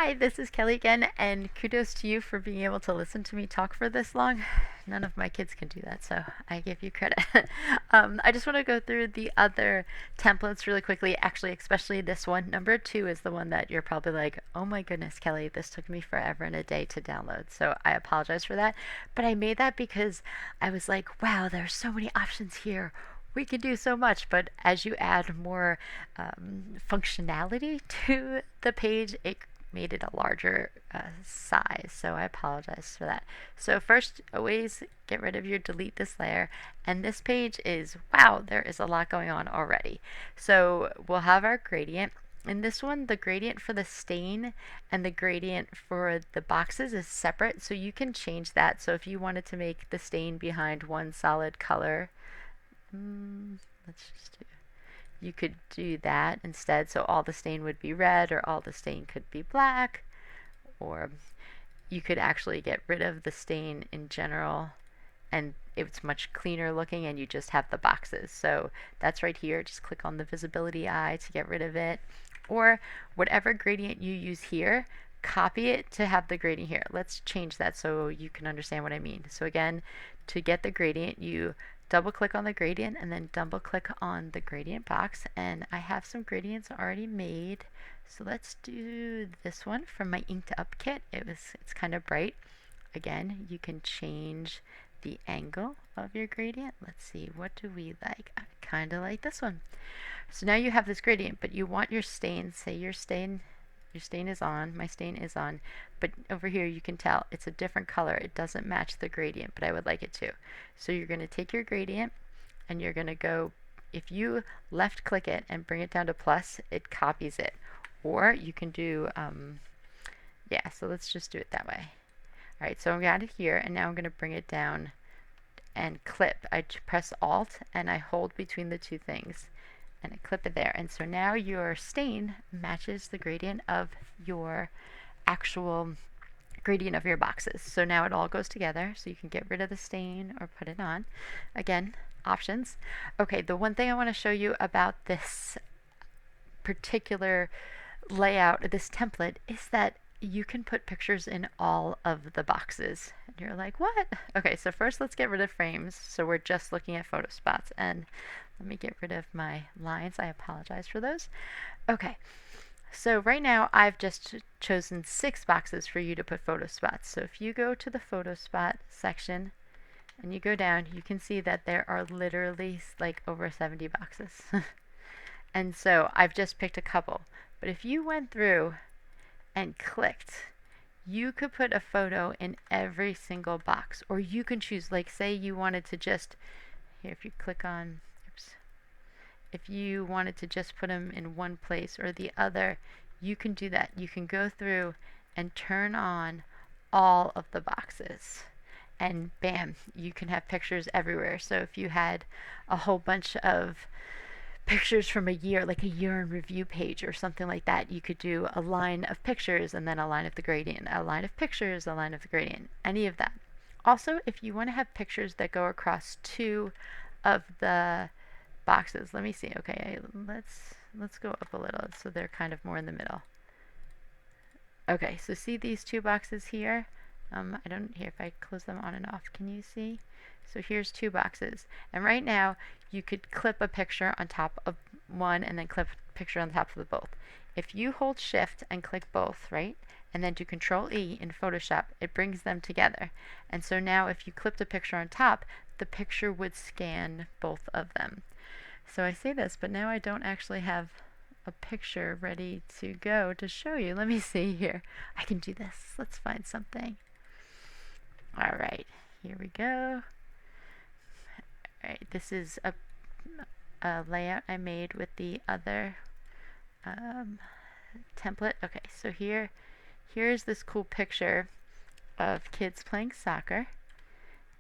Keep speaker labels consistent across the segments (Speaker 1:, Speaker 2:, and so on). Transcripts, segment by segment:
Speaker 1: Hi, this is Kelly again, and kudos to you for being able to listen to me talk for this long. None of my kids can do that, so I give you credit. I just want to go through the other templates really quickly. Actually, especially this one. Number 2 is the one that you're probably like, oh my goodness, Kelly, this took me forever and a day to download. So I apologize for that. But I made that because I was like, wow, there's so many options here. We can do so much, but as you add more functionality to the page, it made it a larger size, so I apologize for that. So first, always get rid of your delete this layer, and this page is, wow, there is a lot going on already. So we'll have our gradient. In this one, the gradient for the stain and the gradient for the boxes is separate, so you can change that. So if you wanted to make the stain behind one solid color, let's just do, you could do that instead. So all the stain would be red, or all the stain could be black, or you could actually get rid of the stain in general and it's much cleaner looking and you just have the boxes. So that's right here. Just click on the visibility eye to get rid of it. Or whatever gradient you use here, copy it to have the gradient here. Let's change that so you can understand what I mean. So again, to get the gradient, you double click on the gradient and then double click on the gradient box, and I have some gradients already made. So let's do this one from my Inked Up kit. It's kind of bright. Again, you can change the angle of your gradient. Let's see, what do we like? I kind of like this one. So now you have this gradient, but you want your stain, say your stain is on, my stain is on, but over here you can tell it's a different color. It doesn't match the gradient, but I would like it to. So you're going to take your gradient and you're going to go, if you left click it and bring it down to plus, it copies it. Or you can do, yeah, so let's just do it that way. All right, so I'm got it here, and now I'm going to bring it down and clip. I press Alt and I hold between the two things and I clip it there. And so now your stain matches the gradient of your actual gradient of your boxes. So now it all goes together, so you can get rid of the stain or put it on. Again, options. Okay, the one thing I want to show you about this particular layout, this template, is that you can put pictures in all of the boxes. And you're like, what? Okay, so first let's get rid of frames. So we're just looking at photo spots. And let me get rid of my lines. I apologize for those. Okay, so right now I've just chosen 6 boxes for you to put photo spots. So if you go to the photo spot section and you go down, you can see that there are literally like over 70 boxes. And so I've just picked a couple. But if you went through and clicked, you could put a photo in every single box. Or you can choose, like say you wanted to just, here if you click on, oops, if you wanted to just put them in one place or the other, you can do that. You can go through and turn on all of the boxes. And bam, you can have pictures everywhere. So if you had a whole bunch of pictures from a year, like a year in review page or something like that, you could do a line of pictures and then a line of the gradient, a line of pictures, a line of the gradient, any of that. Also, if you want to have pictures that go across 2 of the boxes, let me see. Okay, let's go up a little so they're kind of more in the middle. Okay, so see these 2 boxes here? I don't, here if I close them on and off, can you see? So here's 2 boxes, and right now you could clip a picture on top of one and then clip a picture on top of both. If you hold shift and click both, right, and then do Control E in Photoshop, it brings them together. And so now if you clipped a picture on top, the picture would scan both of them. So I say this, but now I don't actually have a picture ready to go to show you. Let me see here. I can do this. Let's find something. All right, here we go. All right, this is a layout I made with the other template. Okay, so here's this cool picture of kids playing soccer,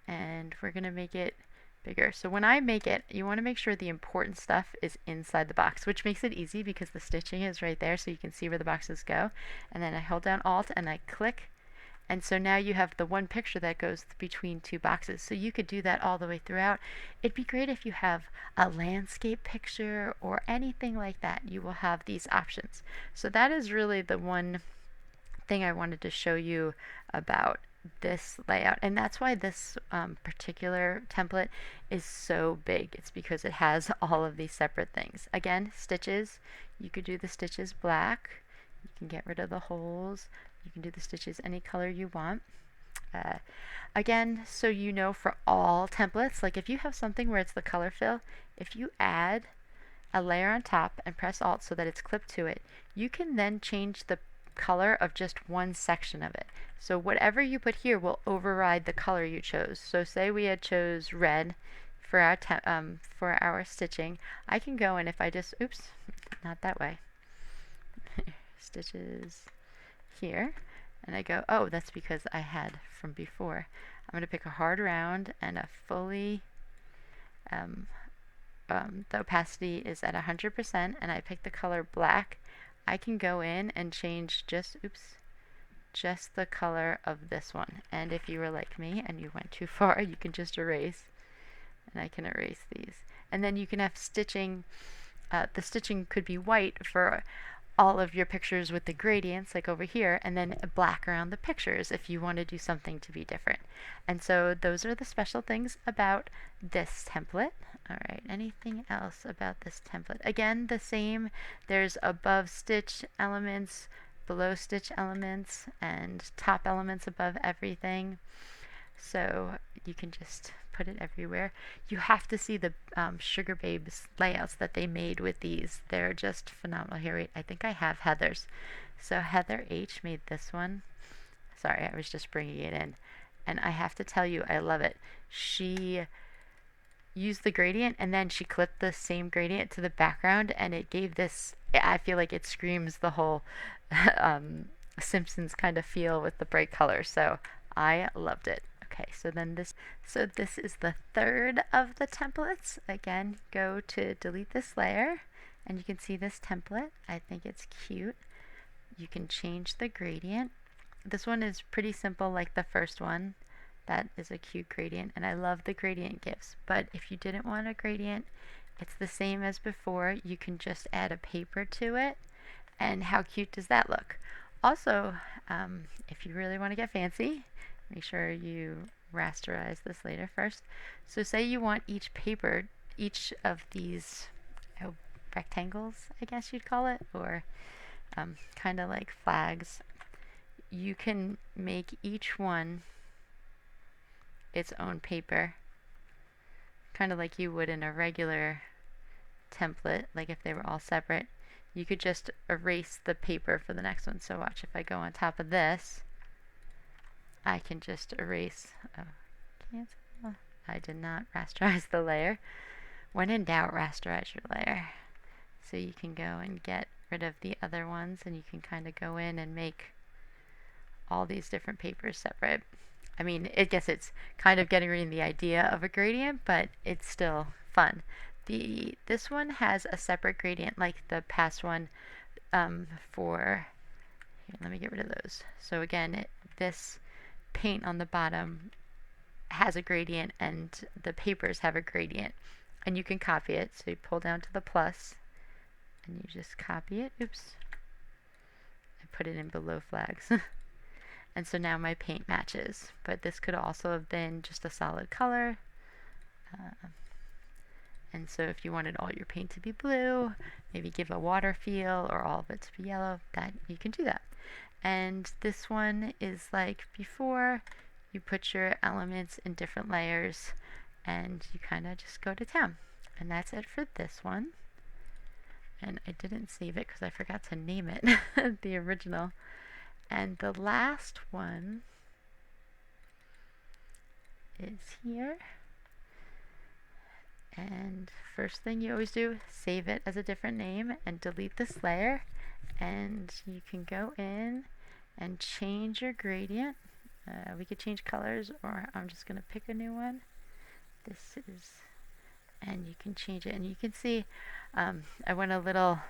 Speaker 1: and we're gonna make it bigger. So when I make it, you want to make sure the important stuff is inside the box, which makes it easy because the stitching is right there so you can see where the boxes go. And then I hold down Alt and I click, and so now you have the one picture that goes between 2 boxes. So you could do that all the way throughout. It'd be great if you have a landscape picture or anything like that. You will have these options. So that is really the one thing I wanted to show you about this layout, and that's why this particular template is so big. It's because it has all of these separate things. Again, stitches, you could do the stitches black, you can get rid of the holes, you can do the stitches any color you want. Again, so you know, for all templates, like if you have something where it's the color fill, if you add a layer on top and press Alt so that it's clipped to it, you can then change the color of just one section of it. So whatever you put here will override the color you chose. So say we had chose red for our stitching. I can go, and if I just, oops, not that way, stitches here, and I go, oh, that's because I had from before. I'm going to pick a hard round and a fully, the opacity is at 100%, and I pick the color black. I can go in and change just the color of this one. And if you were like me and you went too far, you can just erase, and I can erase these. And then you can have stitching. The stitching could be white for all of your pictures with the gradients, like over here, and then black around the pictures if you want to do something to be different. And so those are the special things about this template. All right, anything else about this template? Again, the same. There's above stitch elements, below stitch elements, and top elements above everything. So you can just put it everywhere. You have to see the Sugarbabes layouts that they made with these. They're just phenomenal. Here, wait, I think I have Heather's. So Heather H made this one. Sorry, I was just bringing it in. And I have to tell you, I love it. She used the gradient and then she clipped the same gradient to the background, and it gave this, I feel like it screams the whole Simpsons kind of feel with the bright color. So I loved it. Okay, so this is the third of the templates. Again, go to delete this layer, and you can see this template. I think it's cute. You can change the gradient. This one is pretty simple like the first one. That is a cute gradient, and I love the gradient gives. But if you didn't want a gradient, it's the same as before. You can just add a paper to it, and how cute does that look? Also, if you really want to get fancy, make sure you rasterize this later first. So say you want each of these rectangles, I guess you'd call it, or kind of like flags. You can make each one its own paper, kind of like you would in a regular template, like if they were all separate. You could just erase the paper for the next one. So watch, if I go on top of this, I can just erase. Oh, cancel. I did not rasterize the layer. When in doubt, rasterize your layer. So you can go and get rid of the other ones, and you can kind of go in and make all these different papers separate. I mean, I guess it's kind of getting rid of the idea of a gradient, but it's still fun. This one has a separate gradient like the past one here, let me get rid of those. So again, this paint on the bottom has a gradient, and the papers have a gradient, and you can copy it. So you pull down to the plus and you just copy it. Oops, I put it in below flags. And so now my paint matches, but this could also have been just a solid color. And so if you wanted all your paint to be blue, maybe give a water feel, or all of it to be yellow, that you can do that. And this one is like before. You put your elements in different layers, and you kind of just go to town. And that's it for this one. And I didn't save it because I forgot to name it, the original. And the last one is here. And first thing you always do, save it as a different name and delete this layer. And you can go in and change your gradient. We could change colors, or I'm just going to pick a new one. This is, and you can change it. And you can see I went a little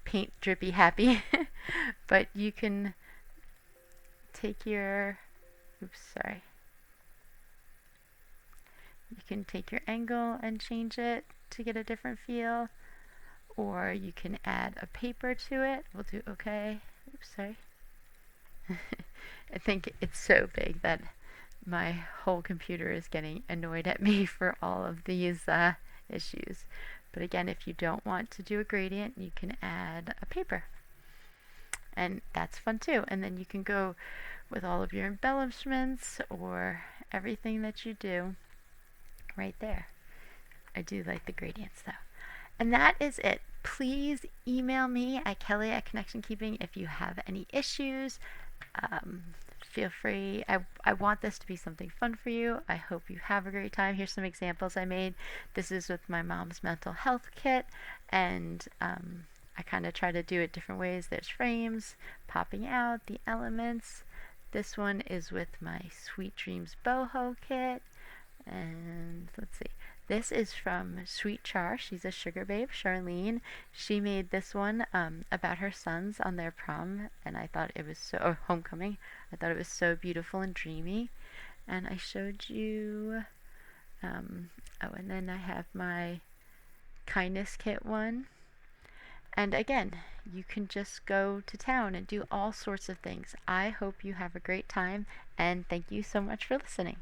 Speaker 1: paint drippy happy, but you can take your, oops, sorry. You can take your angle and change it to get a different feel, or you can add a paper to it. We'll do okay. Oops, sorry. I think it's so big that my whole computer is getting annoyed at me for all of these issues. But again, if you don't want to do a gradient, you can add a paper. And that's fun too. And then you can go with all of your embellishments or everything that you do right there. I do like the gradients though. And that is it. Please email me at kelly@connectionkeeping if you have any issues. Um, Feel free. I want this to be something fun for you. I hope you have a great time. Here's some examples I made. This is with my mom's mental health kit, and I kind of try to do it different ways. There's frames popping out, the elements. This one is with my Sweet Dreams boho kit, and let's see. This is from Sweet Char. She's a sugar babe, Charlene. She made this one about her sons on their prom, and I thought it was so homecoming. I thought it was so beautiful and dreamy. And I showed you. Oh, and then I have my kindness kit one. And again, you can just go to town and do all sorts of things. I hope you have a great time, and thank you so much for listening.